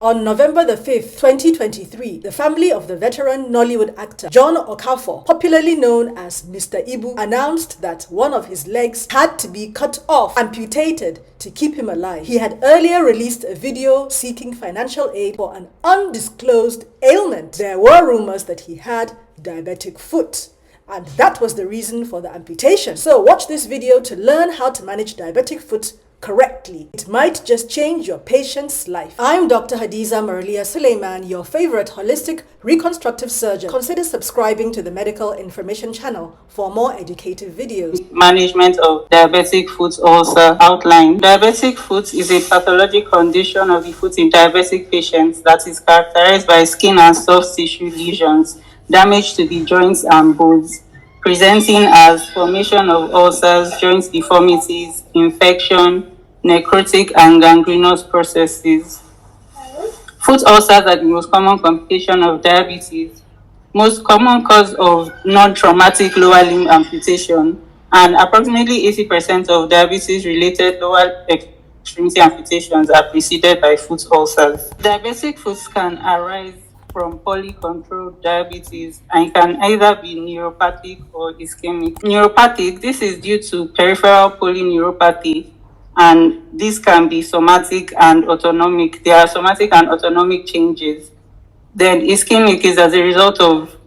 On November the 5th, 2023, the family of the veteran Nollywood actor John Okafor, popularly known as Mr. Ibu, announced that one of his legs had to be cut off, amputated, to keep him alive. He had earlier released a video seeking financial aid for an undisclosed ailment. There were rumors that he had diabetic foot, and that was the reason for the amputation. So watch this video to learn how to manage diabetic foot correctly. It might just change your patient's life. I'm Dr. Hadiza Maralia Suleiman, your favorite holistic reconstructive surgeon. Consider subscribing to the Medical Information channel for more educative videos. Management of diabetic foot ulcer outline. Diabetic foot is a pathologic condition of the foot in diabetic patients that is characterized by skin and soft tissue lesions, damage to the joints and bones, presenting as formation of ulcers, joint deformities, infection, necrotic and gangrenous processes. Foot ulcers are the most common complication of diabetes, most common cause of non-traumatic lower limb amputation, and approximately 80% of diabetes-related lower extremity amputations are preceded by foot ulcers. Diabetic foot can arise from poorly controlled diabetes and can either be neuropathic or ischemic. Neuropathic, this is due to peripheral polyneuropathy, and this can be somatic and autonomic. There are somatic and autonomic changes. Then ischemic is as a result of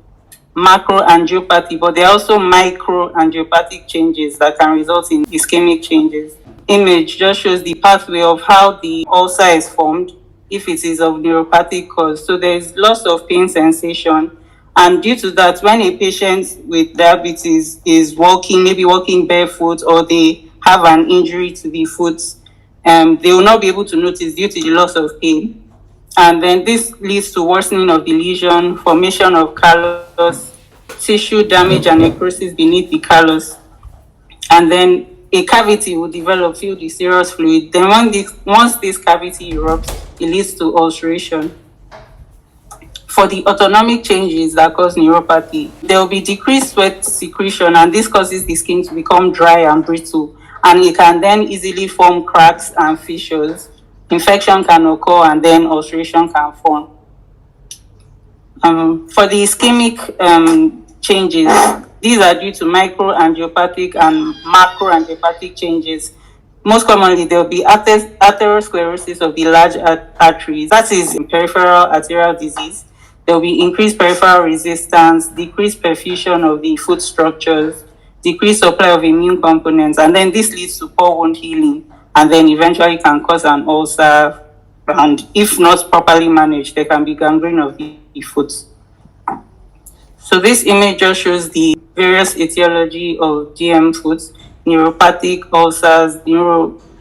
macroangiopathy, but there are also microangiopathic changes that can result in ischemic changes. Image just shows the pathway of how the ulcer is formed if it is of neuropathic cause. So there is loss of pain sensation, and due to that, when a patient with diabetes is walking, maybe walking barefoot, or they have an injury to the foot, they will not be able to notice due to the loss of pain. And then this leads to worsening of the lesion, formation of callus, tissue damage and necrosis beneath the callus, and then a cavity will develop filled with serous fluid. Then once this cavity erupts, it leads to ulceration. For the autonomic changes that cause neuropathy, there will be decreased sweat secretion, and this causes the skin to become dry and brittle, and it can then easily form cracks and fissures. Infection can occur, and then ulceration can form. For the ischemic changes, these are due to microangiopathic and macroangiopathic changes. Most commonly, there will be atherosclerosis of the large arteries. That is peripheral arterial disease. There will be increased peripheral resistance, decreased perfusion of the foot structures, decreased supply of immune components, and then this leads to poor wound healing, and then eventually can cause an ulcer, and if not properly managed, there can be gangrene of the foot. So this image just shows the various etiology of DM foot: neuropathic ulcers,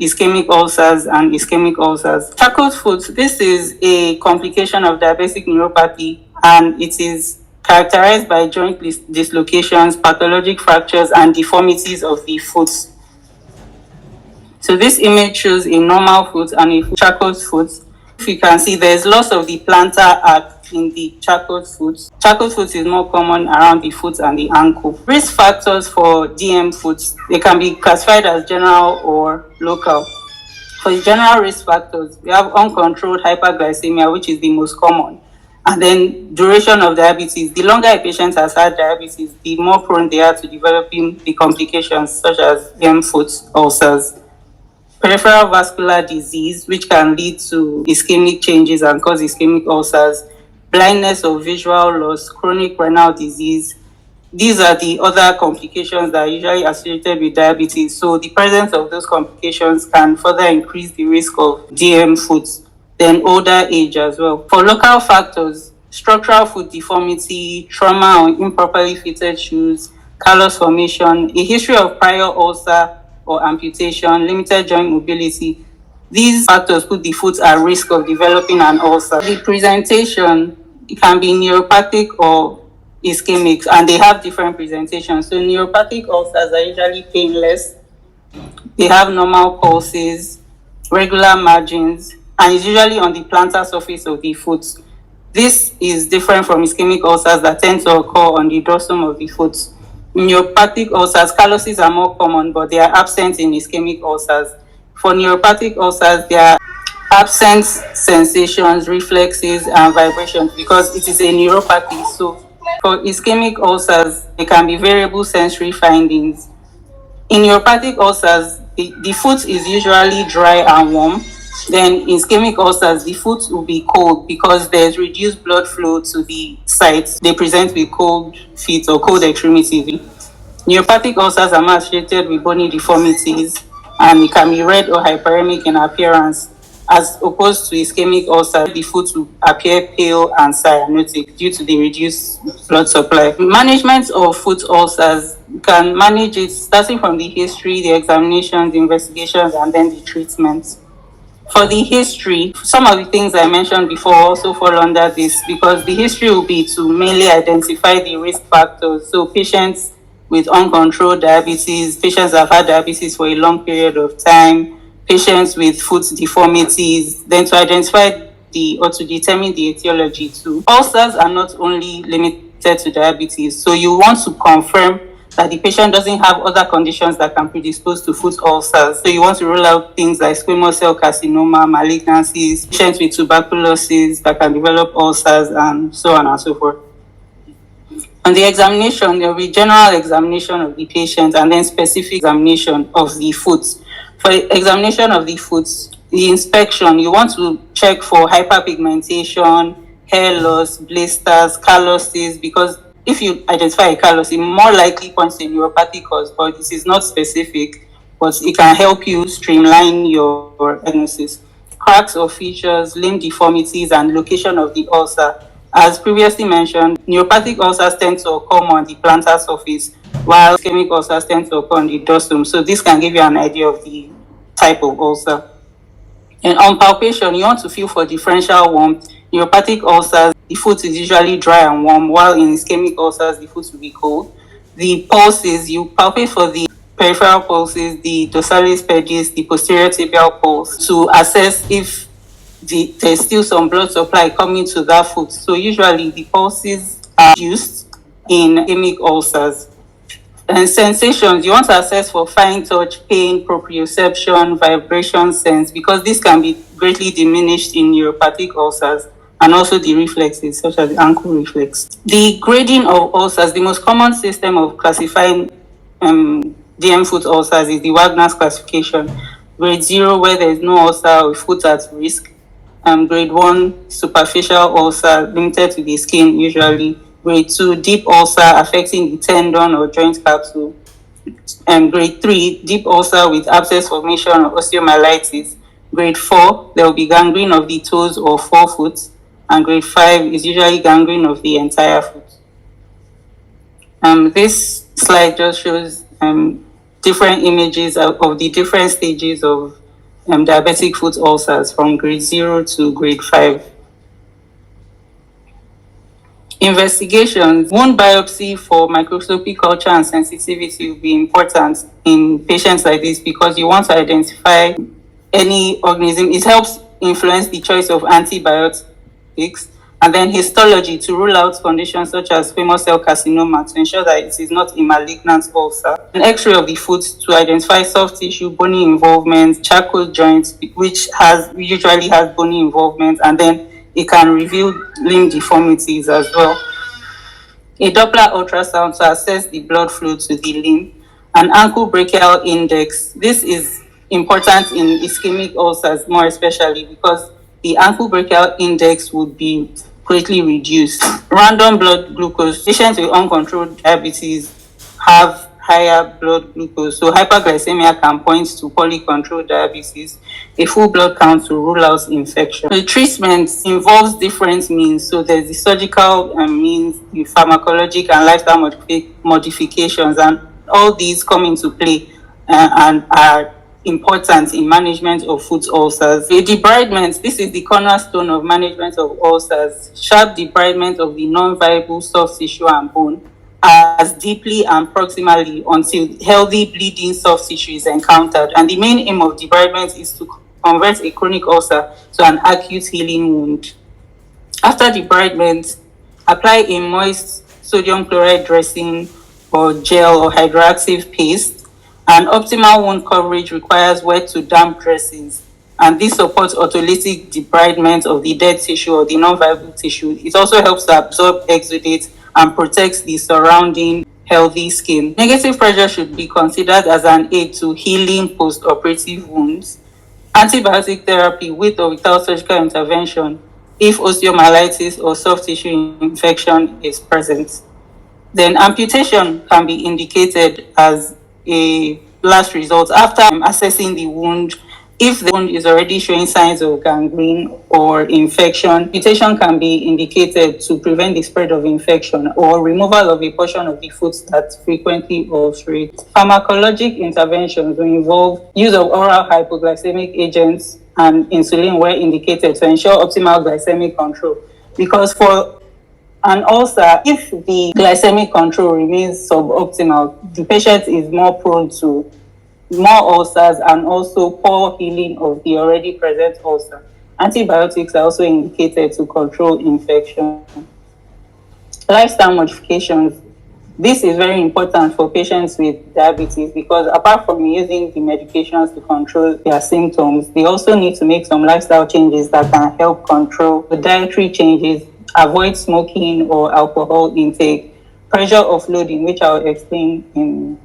ischemic ulcers, and ischemic ulcers. Charcot foot, this is a complication of diabetic neuropathy, and it is characterized by joint dislocations, pathologic fractures, and deformities of the foot. So this image shows a normal foot and a Charcot foot. If you can see, there is loss of the plantar arc in the Charcot foot. Charcot foot is more common around the foot and the ankle. Risk factors for DM foot, they can be classified as general or local. For the general risk factors, we have uncontrolled hyperglycemia, which is the most common. And then duration of diabetes. The longer a patient has had diabetes, the more prone they are to developing the complications such as DM foot ulcers. Peripheral vascular disease, which can lead to ischemic changes and cause ischemic ulcers. Blindness or visual loss, chronic renal disease. These are the other complications that are usually associated with diabetes. So the presence of those complications can further increase the risk of DM foot. Then older age as well. For local factors, structural foot deformity, trauma or improperly fitted shoes, callus formation, a history of prior ulcer or amputation, limited joint mobility. These factors put the foot at risk of developing an ulcer. The presentation, it can be neuropathic or ischemic, and they have different presentations. So neuropathic ulcers are usually painless. They have normal pulses, regular margins, and it's usually on the plantar surface of the foot. This is different from ischemic ulcers that tend to occur on the dorsum of the foot. Neuropathic ulcers, calluses are more common, but they are absent in ischemic ulcers. For neuropathic ulcers, they are absent sensations, reflexes, and vibrations because it is a neuropathy. So for ischemic ulcers, there can be variable sensory findings. In neuropathic ulcers, the foot is usually dry and warm. Then in ischemic ulcers, the foot will be cold because there's reduced blood flow to the sites. They present with cold feet or cold extremities. Neuropathic ulcers are associated with bony deformities and it can be red or hyperemic in appearance, as opposed to ischemic ulcers, the foot will appear pale and cyanotic due to the reduced blood supply. Management of foot ulcers can manage it starting from the history, the examinations, the investigations, and then the treatment. For the history, some of the things I mentioned before also fall under this because the history will be to mainly identify the risk factors. So patients with uncontrolled diabetes, patients that have had diabetes for a long period of time, patients with foot deformities, then to identify or to determine the etiology too. Ulcers are not only limited to diabetes, so you want to confirm that the patient doesn't have other conditions that can predispose to foot ulcers. So you want to rule out things like squamous cell carcinoma, malignancies, patients with tuberculosis that can develop ulcers, and so on and so forth. On the examination, there will be general examination of the patient and then specific examination of the foot. For examination of the foot, the inspection, you want to check for hyperpigmentation, hair loss, blisters, calluses, because if you identify a callus, it more likely points to a neuropathic cause, but this is not specific, but it can help you streamline your diagnosis. Cracks or fissures, limb deformities, and location of the ulcer. As previously mentioned, neuropathic ulcers tend to occur on the plantar surface, while ischemic ulcers tend to occur on the dorsum. So this can give you an idea of the type of ulcer. And on palpation, you want to feel for differential warmth. Neuropathic ulcers, the foot is usually dry and warm, while in ischemic ulcers, the foot will be cold. The pulses, you palpate for the peripheral pulses, the dorsalis pedis, the posterior tibial pulse to assess if there's still some blood supply coming to that foot. So usually the pulses are used in ischemic ulcers. And sensations, you want to assess for fine touch, pain, proprioception, vibration sense, because this can be greatly diminished in neuropathic ulcers, and also the reflexes, such as the ankle reflex. The grading of ulcers, the most common system of classifying DM foot ulcers is the Wagner's classification. Grade 0, where there is no ulcer or foot at risk. Grade 1, superficial ulcer, limited to the skin usually. Grade 2, deep ulcer affecting the tendon or joint capsule. And grade 3, deep ulcer with abscess formation or osteomyelitis. Grade 4, there will be gangrene of the toes or forefoot. And grade 5 is usually gangrene of the entire foot. This slide just shows different images of the different stages of diabetic foot ulcers from grade 0 to grade 5. Investigations. Wound biopsy for microscopic culture and sensitivity will be important in patients like this because you want to identify any organism. It helps influence the choice of antibiotics. And then histology to rule out conditions such as squamous cell carcinoma to ensure that it is not a malignant ulcer. An X-ray of the foot to identify soft tissue, bony involvement, charcot joints, which usually has bony involvement, and then it can reveal limb deformities as well. A Doppler ultrasound to assess the blood flow to the limb. An ankle brachial index. This is important in ischemic ulcers more especially because the ankle brachial index would be greatly reduced. Random blood glucose. Patients with uncontrolled diabetes have higher blood glucose. So hyperglycemia can point to poorly controlled diabetes. A full blood count to rule out infection. The treatment involves different means. So there's the surgical means, the pharmacologic and lifestyle modifications, and all these come into play and are important in management of foot ulcers. The debridement, this is the cornerstone of management of ulcers. Sharp debridement of the non-viable soft tissue and bone as deeply and proximally until healthy bleeding soft tissue is encountered. And the main aim of debridement is to convert a chronic ulcer to an acute healing wound. After debridement, apply a moist sodium chloride dressing or gel or hydroactive paste. And optimal wound coverage requires wet to damp dressings. and this supports autolytic debridement of the dead tissue or the non-viable tissue. It also helps to absorb exudate and protects the surrounding healthy skin. Negative pressure should be considered as an aid to healing post-operative wounds. Antibiotic therapy with or without surgical intervention if osteomyelitis or soft tissue infection is present. Then amputation can be indicated as a last result after assessing the wound. If the wound is already showing signs of gangrene or infection, amputation can be indicated to prevent the spread of infection or removal of a portion of the foot that frequently ulcerates. Pharmacologic interventions will involve use of oral hypoglycemic agents and insulin where indicated to ensure optimal glycemic control. Because for an ulcer, if the glycemic control remains suboptimal, the patient is more prone to more ulcers and also poor healing of the already present ulcer. Antibiotics are also indicated to control infection. Lifestyle modifications. This is very important for patients with diabetes because apart from using the medications to control their symptoms, they also need to make some lifestyle changes that can help control the dietary changes, avoid smoking or alcohol intake, pressure offloading, which I'll explain in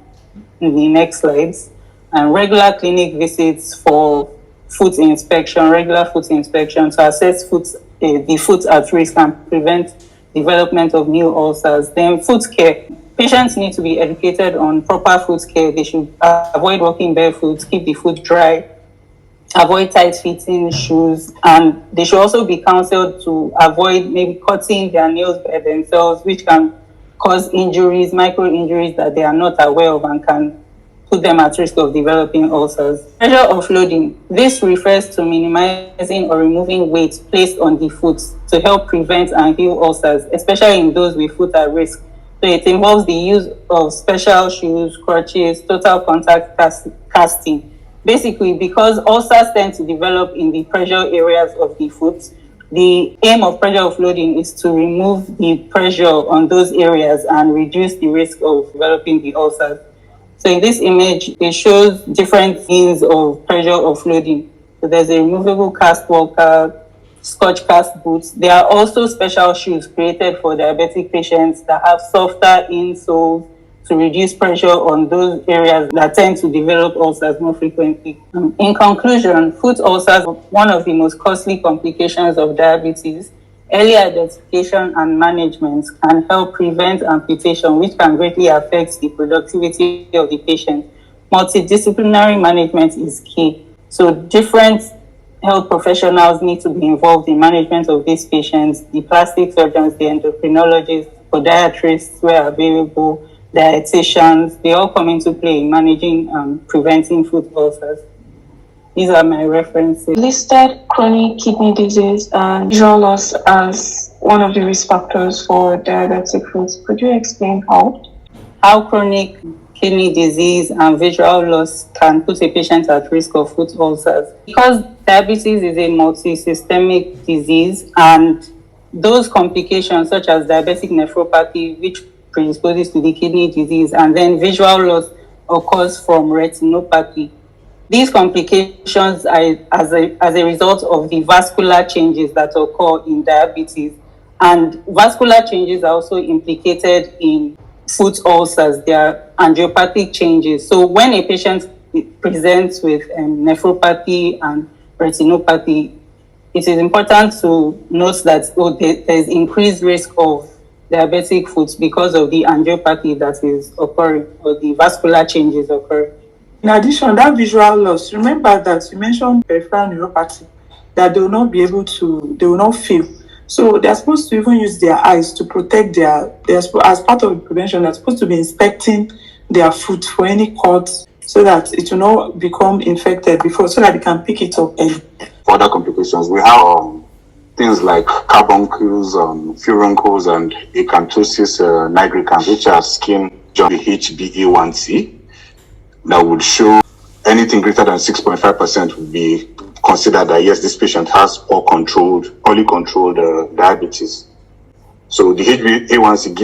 the next slides, and regular clinic visits for regular foot inspection to assess the foot at risk and prevent development of new ulcers. Then foot care. Patients need to be educated on proper foot care. They should avoid walking barefoot, keep the foot dry, avoid tight-fitting shoes, and they should also be counseled to avoid maybe cutting their nails by themselves, which can cause injuries, micro-injuries that they are not aware of and can put them at risk of developing ulcers. Pressure offloading. This refers to minimizing or removing weight placed on the foot to help prevent and heal ulcers, especially in those with foot at risk. So it involves the use of special shoes, crutches, total contact casting. Basically, because ulcers tend to develop in the pressure areas of the foot, the aim of pressure offloading is to remove the pressure on those areas and reduce the risk of developing the ulcers. So in this image, it shows different means of pressure offloading. So there's a removable cast walker, Scotch cast boots. There are also special shoes created for diabetic patients that have softer insoles to reduce pressure on those areas that tend to develop ulcers more frequently. In conclusion, foot ulcers are one of the most costly complications of diabetes. Early identification and management can help prevent amputation, which can greatly affect the productivity of the patient. Multidisciplinary management is key. So different health professionals need to be involved in management of these patients. The plastic surgeons, the endocrinologists, podiatrists where available, dietitians, they all come into play in managing preventing foot ulcers. These are my references. Listed chronic kidney disease and visual loss as one of the risk factors for diabetic foot. Could you explain how? How chronic kidney disease and visual loss can put a patient at risk of foot ulcers. Because diabetes is a multi-systemic disease, and those complications such as diabetic nephropathy, which predisposes to the kidney disease, and then visual loss occurs from retinopathy. These complications are as a result of the vascular changes that occur in diabetes. And vascular changes are also implicated in foot ulcers. They are angiopathic changes. So when a patient presents with nephropathy and retinopathy, it is important to note that there's increased risk of diabetic foot because of the angiopathy that is occurring or the vascular changes occurring. In addition, that visual loss, remember that you mentioned peripheral neuropathy, that they will not be able to, they will not feel. So they're supposed to even use their eyes to protect as part of the prevention, they're supposed to be inspecting their foot for any cuts so that it will not become infected before, so that they can pick it up early. For other complications, we have things like carbuncles, furuncles, and acanthosis nigricans, which are skin joint HbA1c. That would show anything greater than 6.5% would be considered that yes, this patient has poorly controlled diabetes. So the HbA1c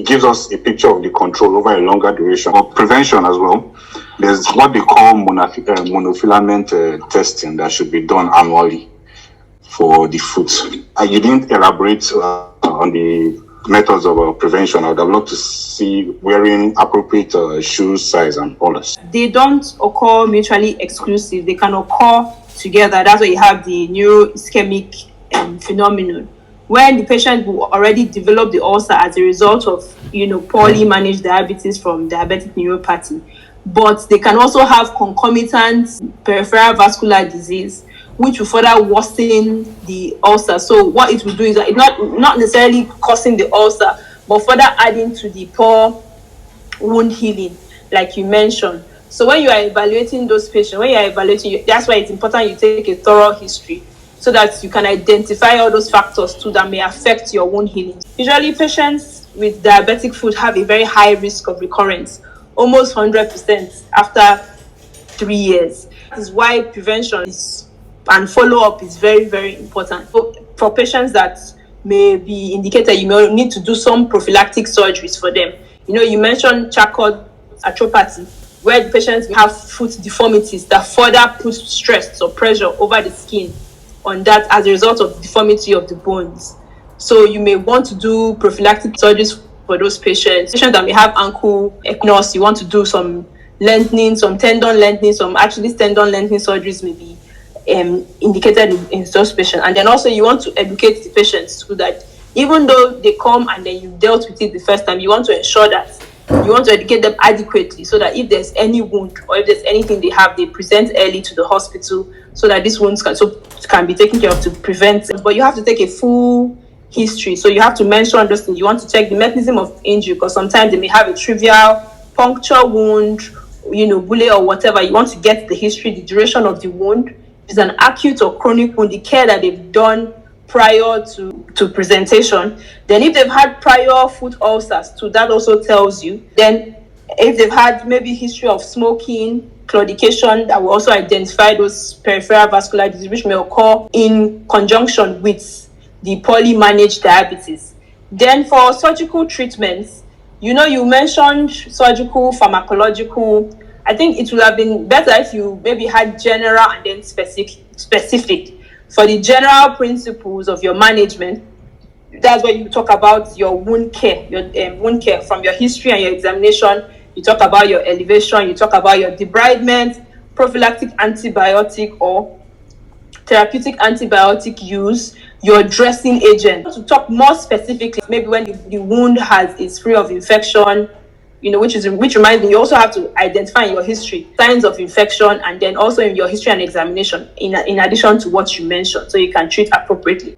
gives us a picture of the control over a longer duration of prevention as well. there's what they call monofilament testing that should be done annually for the foot. You didn't elaborate on the methods of prevention. I would have loved to see wearing appropriate shoe size and polish. They don't occur mutually exclusive. They can occur together. That's why you have the neuroischemic phenomenon, when the patient will already develop the ulcer as a result of poorly managed diabetes from diabetic neuropathy. But they can also have concomitant peripheral vascular disease, which will further worsen the ulcer. So what it will do is that it's not necessarily causing the ulcer, but further adding to the poor wound healing, like you mentioned. So when you are evaluating those patients, that's why it's important you take a thorough history, so that you can identify all those factors too that may affect your wound healing. Usually patients with diabetic foot have a very high risk of recurrence, almost 100% after 3 years. This is why prevention and follow-up is very, very important. For patients that may be indicated, you may need to do some prophylactic surgeries for them. You mentioned Charcot arthropathy, where the patients have foot deformities that further put stress or pressure over the skin on that as a result of deformity of the bones. So you may want to do prophylactic surgeries for those patients. Patients that may have ankle equinox, you want to do some lengthening, some tendon lengthening, some Achilles tendon lengthening surgeries may be indicated in those patients. And then also you want to educate the patients so that even though they come and then you dealt with it the first time, you want to ensure that you want to educate them adequately, so that if there's any wound or if there's anything they have, they present early to the hospital so that these wounds can be taken care of to prevent it. But you have to take a full history. So you have to mention those things. You want to check the mechanism of injury, because sometimes they may have a trivial puncture wound, bullet or whatever. You want to get the history, the duration of the wound. If it's an acute or chronic wound, the care that they've done prior to presentation. Then if they've had prior foot ulcers too, that also tells you. Then if they've had maybe history of smoking, claudication, that will also identify those peripheral vascular disease which may occur in conjunction with the poorly managed diabetes. Then for surgical treatments, you mentioned surgical, pharmacological. I think it would have been better if you maybe had general and then specific. For the general principles of your management, that's where you talk about your wound care, from your history and your examination. You talk about your elevation, you talk about your debridement, prophylactic antibiotic or therapeutic antibiotic use, your dressing agent. To talk more specifically, maybe when the wound is free of infection, which reminds me, you also have to identify in your history signs of infection, and then also in your history and examination, in addition to what you mentioned, so you can treat appropriately.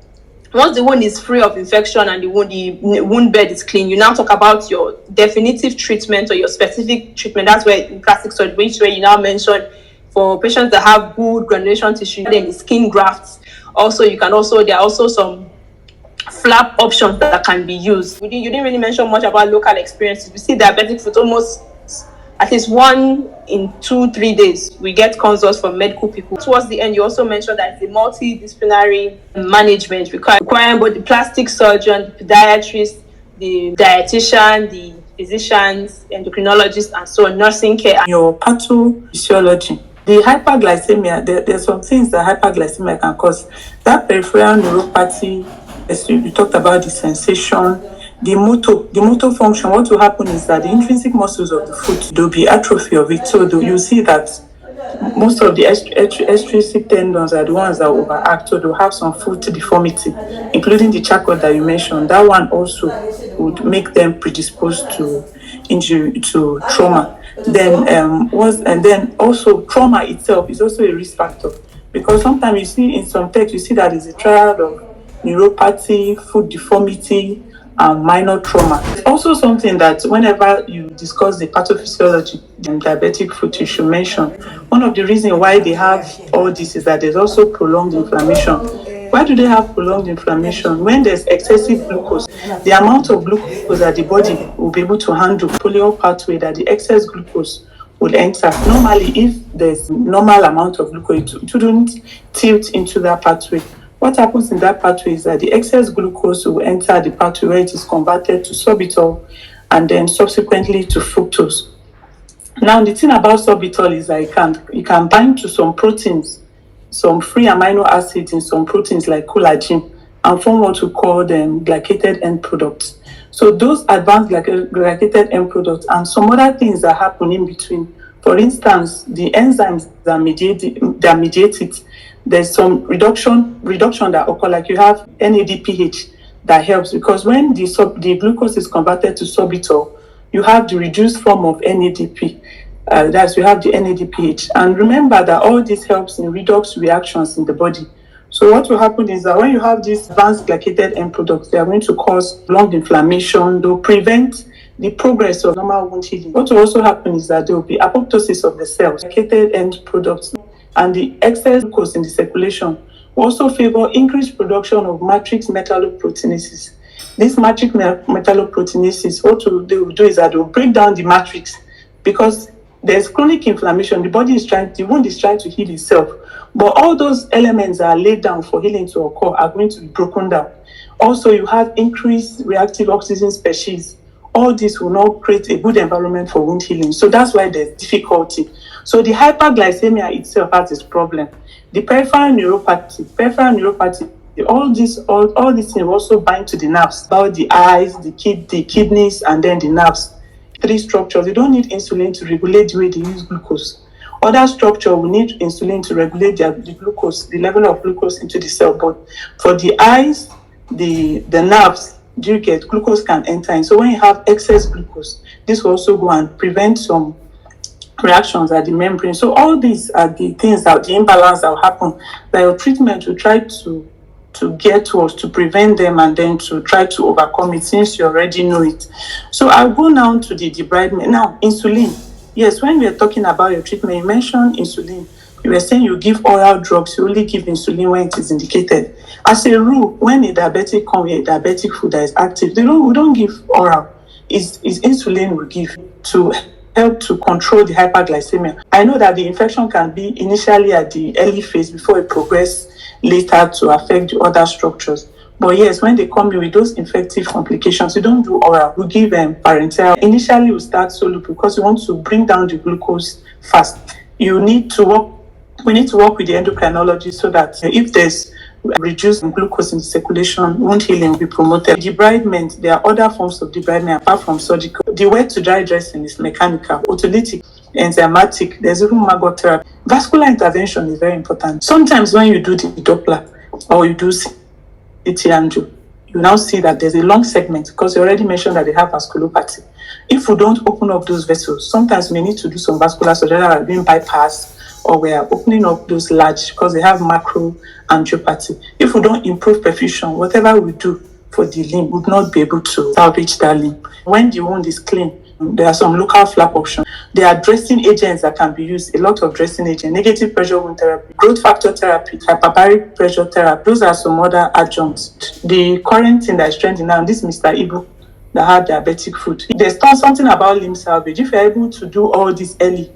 Once the wound is free of infection and the wound bed is clean, you now talk about your definitive treatment or your specific treatment. That's where in plastic surgery, which way you now mentioned for patients that have good granulation tissue, then the skin grafts. Also, there are also some flap options that can be used. You didn't really mention much about local experiences. We see diabetic foot almost at least 1 in 2-3 days. We get consults from medical people. Towards the end, you also mentioned that the multidisciplinary management requiring both the plastic surgeon, the podiatrist, the dietitian, the physicians, endocrinologists, and so on, nursing care. Your pathophysiology. The hyperglycemia, there's some things that hyperglycemia can cause. That peripheral neuropathy, as you talked about the sensation, the motor function. What will happen is that the intrinsic muscles of the foot, there'll be atrophy of it. So you see that most of the extrinsic tendons are the ones that overact, so they'll have some foot deformity, including the Charcot that you mentioned. That one also would make them predisposed to injury, to trauma. Then also trauma itself is also a risk factor, because sometimes you see in some texts, you see that it's a triad of neuropathy, foot deformity, and minor trauma. It's also something that whenever you discuss the pathophysiology in diabetic foot, you should mention. One of the reasons why they have all this is that there's also prolonged inflammation. Why do they have prolonged inflammation? When there's excessive glucose, the amount of glucose that the body will be able to handle, polio pathway, that the excess glucose will enter. Normally, if there's normal amount of glucose, it wouldn't tilt into that pathway. What happens in that pathway is that the excess glucose will enter the pathway where it is converted to sorbitol and then subsequently to fructose. Now, the thing about sorbitol is that it can bind to some proteins, some free amino acids in some proteins like collagen, and form what we call them glycated end products. So those advanced glycated end products and some other things that happen in between. For instance, the enzymes that mediate it, there's some reduction that occur, like you have NADPH that helps, because when the glucose is converted to sorbitol, you have the reduced form of NADP. That's, you have the NADPH. And remember that all this helps in redox reactions in the body. So what will happen is that when you have these advanced glycated end products, they are going to cause lung inflammation. They'll prevent the progress of normal wound healing. What will also happen is that there will be apoptosis of the cells. Glycated end products and the excess glucose in the circulation will also favor increased production of matrix metalloproteinases. This matrix metalloproteinases, what they will do is that they will break down the matrix, because there's chronic inflammation. The wound is trying to heal itself. But all those elements that are laid down for healing to occur are going to be broken down. Also, you have increased reactive oxygen species. All this will not create a good environment for wound healing. So that's why there's difficulty. So the hyperglycemia itself has this problem. The peripheral neuropathy, all these things also bind to the nerves, about the eyes, the kidneys, and then the nerves. Three structures. They don't need insulin to regulate the way they use glucose. Other structure will need insulin to regulate the level of glucose into the cell. But for the eyes, the nerves, glucose can enter in. So when you have excess glucose, this will also go and prevent some reactions at the membrane. So all these are the things that the imbalance that will happen, that your treatment will try to get towards, to prevent them, and then to try to overcome it, since you already know it. So I'll go now to the debridement. Now, insulin. Yes, when we are talking about your treatment, you mentioned insulin. You were saying you give oral drugs, you only give insulin when it is indicated. As a rule, when a diabetic comes with a diabetic food that is active, we don't give oral. It's insulin we give to help to control the hyperglycemia. I know that the infection can be initially at the early phase before it progresses later to affect the other structures. But yes, when they come in with those infective complications, we don't do oral. We give them parenteral. Initially, we start solo because we want to bring down the glucose fast. We need to work with the endocrinologist so that if there's reduced glucose in the circulation, wound healing will be promoted. Debridement, there are other forms of debridement apart from surgical. The wet to dry dressing is mechanical, autolytic, enzymatic. There's even maggot therapy. Vascular intervention is very important. Sometimes when you do the Doppler or you do CT angio, you now see that there's a long segment, because you already mentioned that they have vasculopathy. If we don't open up those vessels, sometimes we need to do some vascular surgery that are being bypassed, or we are opening up those large because they have macro angiopathy. If we don't improve perfusion, whatever we do for the limb would not be able to salvage that limb. When the wound is clean, there are some local flap options. There are dressing agents that can be used, a lot of dressing agents, negative pressure wound therapy, growth factor therapy, hyperbaric pressure therapy. Those are some other adjuncts. The current thing that is trending now, this Mr. Ibu that had diabetic foot. There's something about limb salvage. If you're able to do all this early,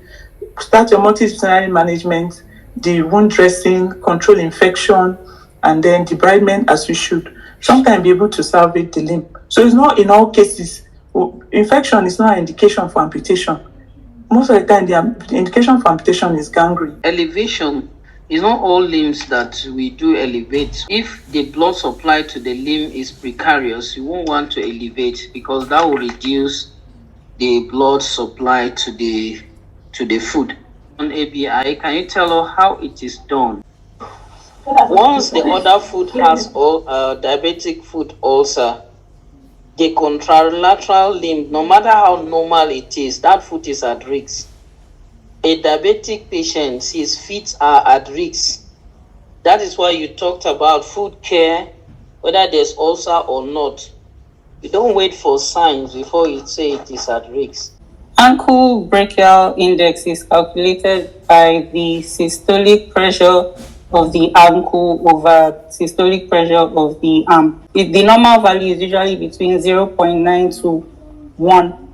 start your multidisciplinary management, the wound dressing, control infection, and then debridement as you should, sometimes be able to salvage the limb. So it's not in all cases. Infection is not an indication for amputation. Most of the time, the indication for amputation is gangrene. Elevation is not all limbs that we do elevate. If the blood supply to the limb is precarious, you won't want to elevate, because that will reduce the blood supply to the foot. On ABI, can you tell us how it is done? Once the other foot has diabetic foot ulcer, the contralateral limb, no matter how normal it is, that foot is at risk. A diabetic patient, his feet are at risk. That is why you talked about foot care, whether there's ulcer or not. You don't wait for signs before you say it is at risk. Ankle brachial index is calculated by the systolic pressure of the ankle over systolic pressure of the arm. The normal value is usually between 0.9 to 1.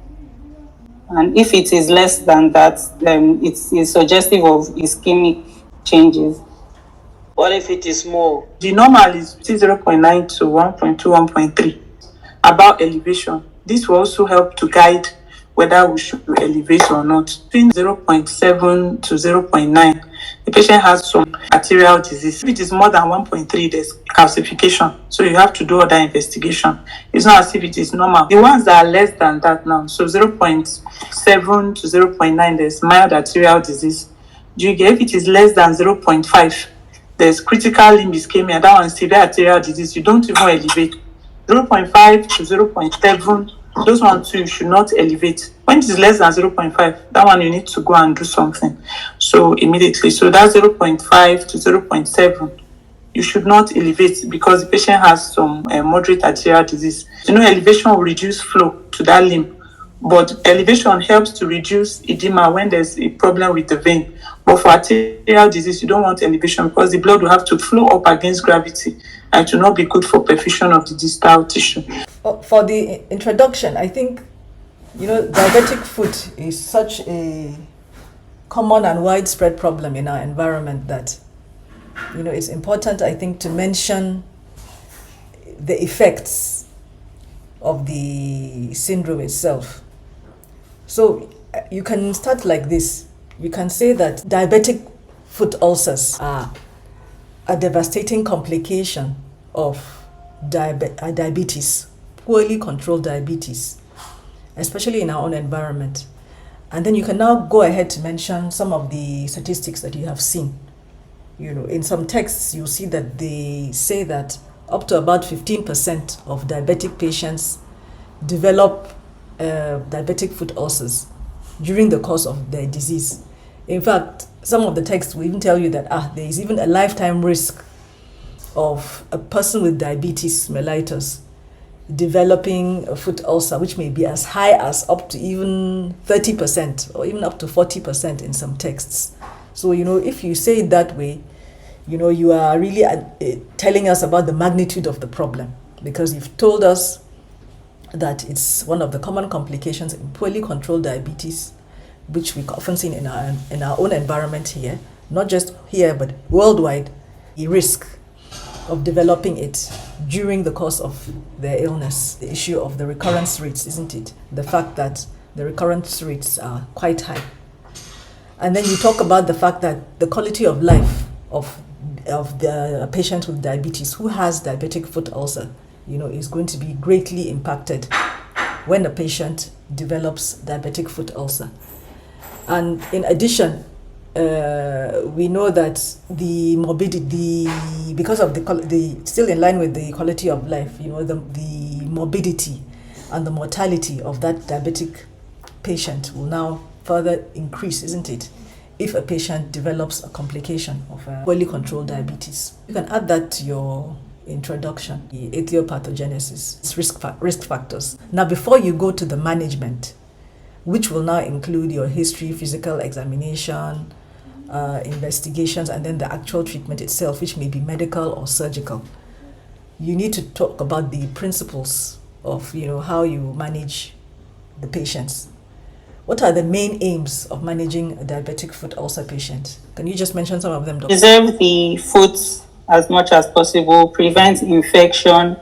And if it is less than that, it's suggestive of ischemic changes. What if it is more? The normal is 0.9 to 1.2, 1.3. About elevation, this will also help to guide whether we should elevate or not. Between 0.7 to 0.9, the patient has some arterial disease. If it is more than 1.3, there's calcification. So you have to do other investigation. It's not as if it is normal. The ones that are less than that now, so 0.7 to 0.9, there's mild arterial disease. Do you get? If it is less than 0.5, there's critical limb ischemia. That one is severe arterial disease. You don't even elevate. 0.5 to 0.7, those ones too, you should not elevate. When it is less than 0.5, that one you need to go and do something. So immediately. So that's 0.5 to 0.7. You should not elevate because the patient has some moderate arterial disease. Elevation will reduce flow to that limb, but elevation helps to reduce edema when there's a problem with the vein. But for arterial disease, you don't want elevation because the blood will have to flow up against gravity, and it will not be good for perfusion of the distal tissue. For the introduction, I think, diabetic foot is such a common and widespread problem in our environment that, it's important, I think, to mention the effects of the syndrome itself. So you can start like this. You can say that diabetic foot ulcers are a devastating complication of diabetes, poorly controlled diabetes, especially in our own environment. And then you can now go ahead to mention some of the statistics that you have seen. In some texts, you'll see that they say that up to about 15% of diabetic patients develop diabetic foot ulcers during the course of their disease. In fact, some of the texts will even tell you that there is even a lifetime risk of a person with diabetes mellitus developing a foot ulcer, which may be as high as up to even 30% or even up to 40% in some texts. So, if you say it that way, you are really telling us about the magnitude of the problem, because you've told us that it's one of the common complications in poorly controlled diabetes, which we often see in our own environment here, not just here, but worldwide, a risk of developing it during the course of their illness. The issue of the recurrence rates, isn't it? The fact that the recurrence rates are quite high. And then you talk about the fact that the quality of life of the patient with diabetes who has diabetic foot ulcer, is going to be greatly impacted when a patient develops diabetic foot ulcer. And in addition, we know that the morbidity, because of the still in line with the quality of life, the morbidity and the mortality of that diabetic patient will now further increase, isn't it, if a patient develops a complication of poorly controlled diabetes. You can add that to your introduction, the etiopathogenesis, risk factors. Now, before you go to the management, which will now include your history, physical examination, investigations, and then the actual treatment itself, which may be medical or surgical, you need to talk about the principles of how you manage the patients. What are the main aims of managing a diabetic foot ulcer patient? Can you just mention some of them, Dr.? Preserve the foot as much as possible, prevent infection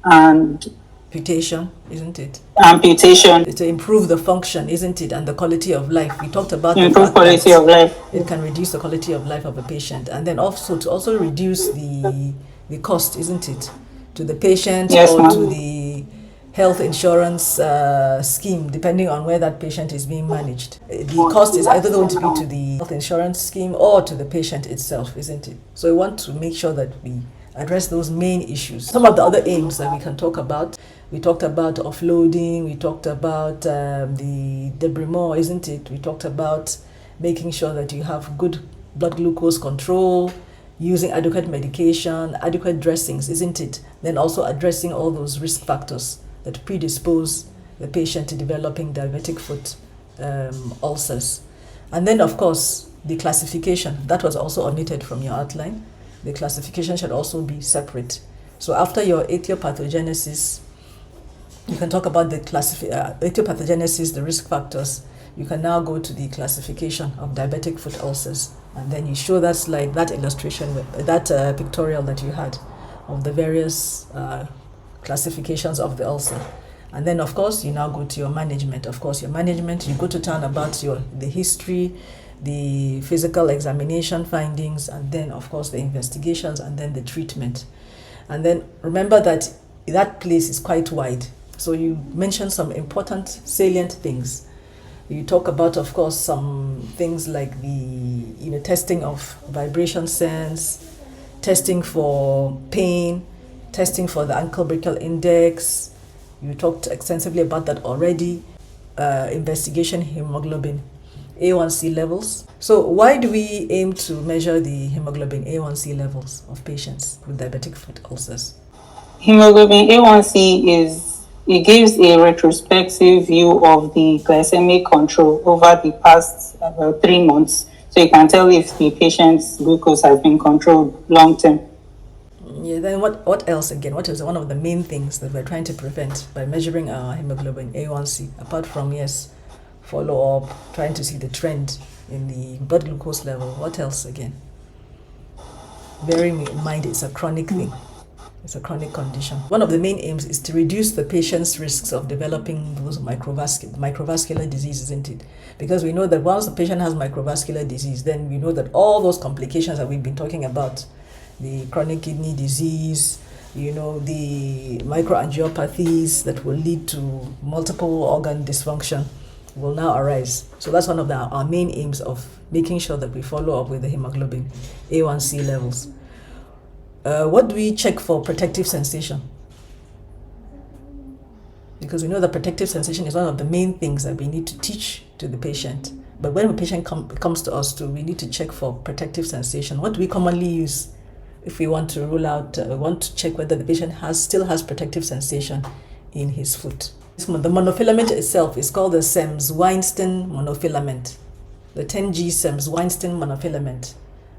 and amputation, isn't it? Amputation. To improve the function, isn't it? And the quality of life. We talked about improve quality of life. It can reduce the quality of life of a patient, and then also to reduce the cost, isn't it, to the patient, yes, or ma'am, to the health insurance scheme, depending on where that patient is being managed. The cost is either going to be to the health insurance scheme or to the patient itself, isn't it? So we want to make sure that we address those main issues. Some of the other aims that we can talk about, we talked about offloading, we talked about the debridement, isn't it? We talked about making sure that you have good blood glucose control, using adequate medication, adequate dressings, isn't it? Then also addressing all those risk factors that predispose the patient to developing diabetic foot ulcers. And then, of course, the classification. That was also omitted from your outline. The classification should also be separate. So after your etiopathogenesis, you can talk about the etiopathogenesis, the risk factors. You can now go to the classification of diabetic foot ulcers. And then you show that slide, that illustration, that pictorial that you had of the various classifications of the ulcer. And then, of course, you now go to your management. Of course, your management, you go to town about the history, the physical examination findings, and then, of course, the investigations, and then the treatment. And then remember that that place is quite wide. So you mentioned some important salient things. You talk about, of course, some things like the testing of vibration sense, testing for pain, testing for the ankle brachial index. You talked extensively about that already. Investigation hemoglobin A1C levels. So why do we aim to measure the hemoglobin A1C levels of patients with diabetic foot ulcers? Hemoglobin A1C it gives a retrospective view of the glycemic control over the past 3 months. So you can tell if the patient's glucose has been controlled long term. Yeah, then what else again? What is one of the main things that we're trying to prevent by measuring our hemoglobin A1C, apart from, yes, follow up, trying to see the trend in the blood glucose level? What else again? Bearing in mind it's a chronic thing. It's a chronic condition. One of the main aims is to reduce the patient's risks of developing those microvascular disease, isn't it? Because we know that once the patient has microvascular disease, then we know that all those complications that we've been talking about, the chronic kidney disease, the microangiopathies that will lead to multiple organ dysfunction will now arise. So that's one of our main aims of making sure that we follow up with the hemoglobin A1C levels. What do we check for protective sensation? Because we know that protective sensation is one of the main things that we need to teach to the patient. But when a patient comes to us, we need to check for protective sensation. What do we commonly use if we want to rule out, want to check whether the patient still has protective sensation in his foot? The monofilament itself is called the Semmes-Weinstein monofilament, the 10G Semmes-Weinstein monofilament.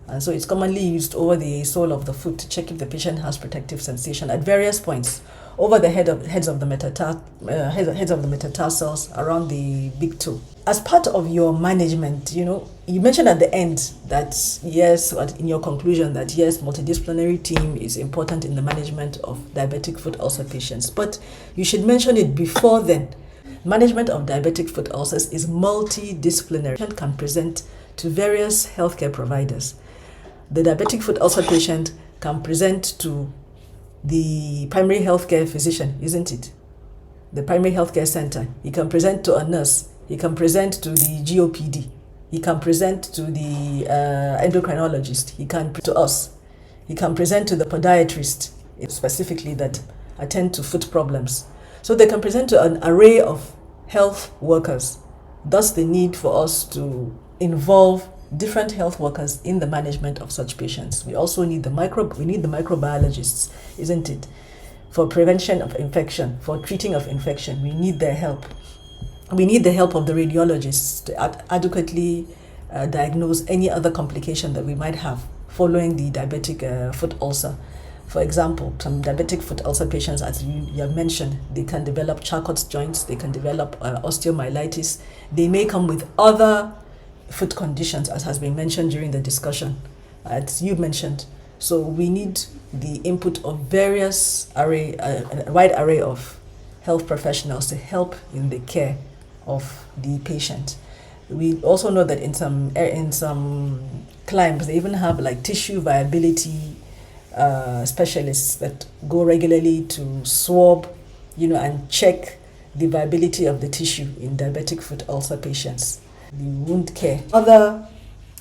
And so it's commonly used over the sole of the foot to check if the patient has protective sensation at various points over the heads of the metatarsals around the big toe. As part of your management, you mentioned at the end that yes, in your conclusion that yes, multidisciplinary team is important in the management of diabetic foot ulcer patients, but you should mention it before then. Management of diabetic foot ulcers is multidisciplinary. Patient can present to various healthcare providers. The diabetic foot ulcer patient can present to the primary healthcare physician, isn't it? The primary healthcare center. He can present to a nurse. He can present to the GOPD. He can present to the endocrinologist. He can to us. He can present to the podiatrist, specifically that attend to foot problems. So they can present to an array of health workers. Thus the need for us to involve different health workers in the management of such patients. We also need the microbiologists, isn't it? For prevention of infection, for treating of infection, we need their help. We need the help of the radiologists to adequately diagnose any other complication that we might have following the diabetic foot ulcer. For example, some diabetic foot ulcer patients, as you have mentioned, they can develop Charcot's joints, they can develop osteomyelitis. They may come with other foot conditions, as has been mentioned during the discussion, as you mentioned. So we need the input of various a wide array of health professionals to help in the care of the patient. We also know that in some climes they even have like tissue viability specialists that go regularly to swab, and check the viability of the tissue in diabetic foot ulcer patients. The wound care, other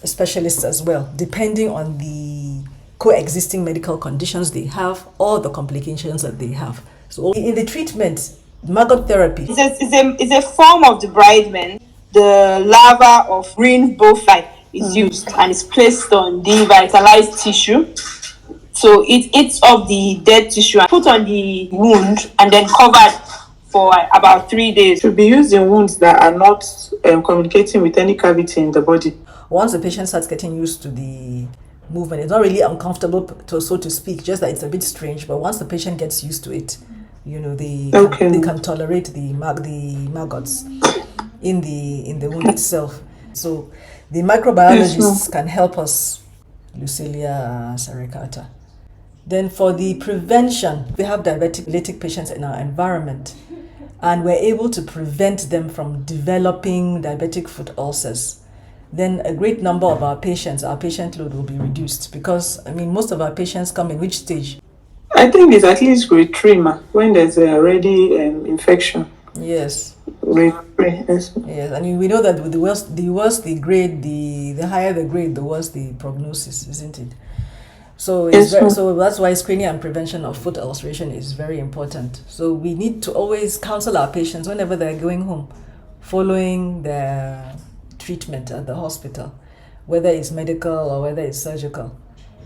specialists as well, depending on the coexisting medical conditions they have or the complications that they have. So in the treatment, maggot therapy is a form of debridement. The larva of green bowfly is used and is placed on devitalized tissue. So it eats up the dead tissue and put on the wound and then covered for about 3 days. It should be used in wounds that are not communicating with any cavity in the body. Once the patient starts getting used to the movement, it's not really uncomfortable, so to speak, just that it's a bit strange. But once the patient gets used to it, they can tolerate the maggots in the wound itself. So the microbiologists can help us, Lucilia Sarikata. Then for the prevention, we have diabetic patients in our environment. and we're able to prevent them from developing diabetic foot ulcers, then a great number of our patient load will be reduced, because, I mean, most of our patients come in which stage? I think it's at least grade 3, when there's already infection. Yes. Grade 3, yes. Yes, I mean, we know that with the worse the grade, the higher the grade, the worse the prognosis, isn't it? So so that's why screening and prevention of foot ulceration is very important. So we need to always counsel our patients whenever they're going home, following their treatment at the hospital, whether it's medical or whether it's surgical,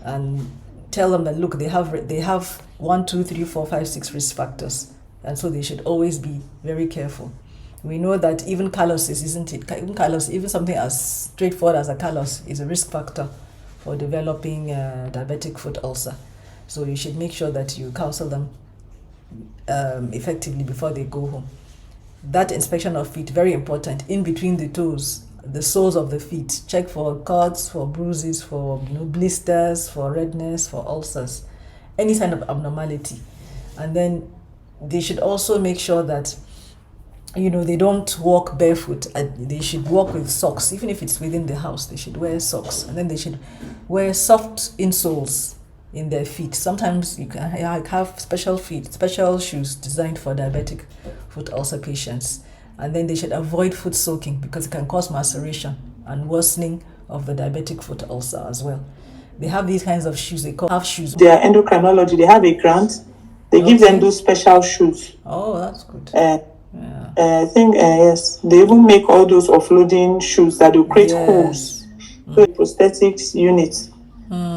and tell them that, look, they have 1, 2, 3, 4, 5, 6 risk factors, and so they should always be very careful. We know that even calluses, isn't it? Even something as straightforward as a callus is a risk factor for developing diabetic foot ulcer. So you should make sure that you counsel them effectively before they go home. That inspection of feet, very important, in between the toes, the soles of the feet. Check for cuts, for bruises, for blisters, for redness, for ulcers, any sign of abnormality. And then they should also make sure that they don't walk barefoot. They should walk with socks. Even if it's within the house, they should wear socks. And then they should wear soft insoles in their feet. Sometimes you can have special shoes designed for diabetic foot ulcer patients. And then they should avoid foot soaking, because it can cause maceration and worsening of the diabetic foot ulcer as well. They have these kinds of shoes. They call half shoes. Their endocrinology, they have a grant. They give them those special shoes. Oh, that's good. I think, yes, they even make all those offloading shoes that will create holes. So the prosthetics unit,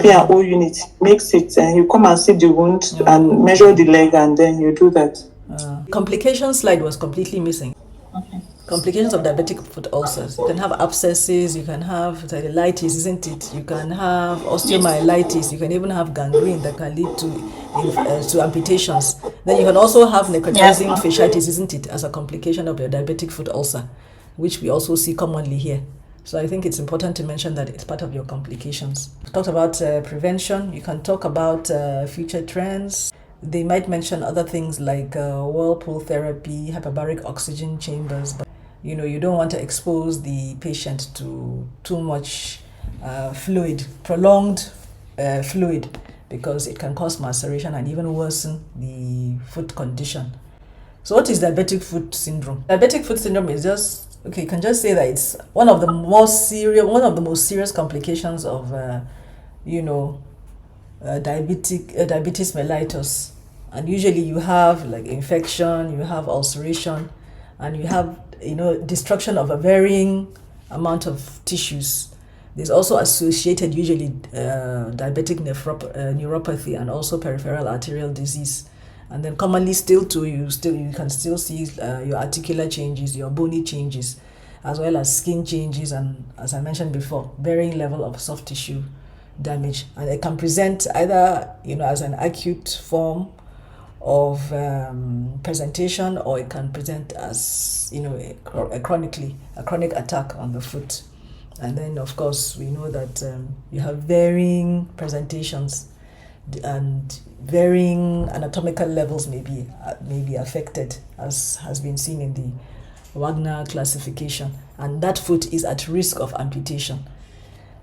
P&O unit, makes it, and you come and see the wound and measure the leg, and then you do that. Complication slide was completely missing. Okay. Complications of diabetic foot ulcers. You can have abscesses, you can have cellulitis, isn't it? You can have osteomyelitis, you can even have gangrene that can lead to amputations. Then you can also have necrotizing fasciitis, isn't it, as a complication of your diabetic foot ulcer, which we also see commonly here. So I think it's important to mention that it's part of your complications. We talked about prevention. You can talk about future trends. They might mention other things like whirlpool therapy, hyperbaric oxygen chambers, but you don't want to expose the patient to too much prolonged fluid, because it can cause maceration and even worsen the foot condition. So what is diabetic foot syndrome? Diabetic foot syndrome is you can just say that it's one of the most serious complications of diabetes mellitus. And usually you have like infection, you have ulceration, and you have destruction of a varying amount of tissues. There's also associated usually diabetic neuropathy and also peripheral arterial disease. And then commonly you can still see your articular changes, your bony changes, as well as skin changes, and as I mentioned before, varying level of soft tissue damage. And it can present either as an acute form of presentation, or it can present as a chronic attack on the foot. And then of course we know that you have varying presentations, and varying anatomical levels may be affected, as has been seen in the Wagner classification, and that foot is at risk of amputation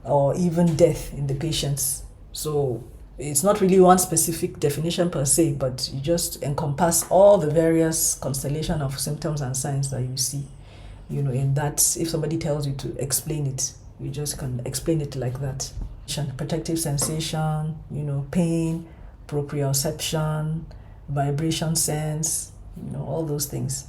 or even death in the patients. So it's not really one specific definition per se, but you just encompass all the various constellation of symptoms and signs that you see. In that, if somebody tells you to explain it, you just can explain it like that. Protective sensation, pain, proprioception, vibration sense, all those things.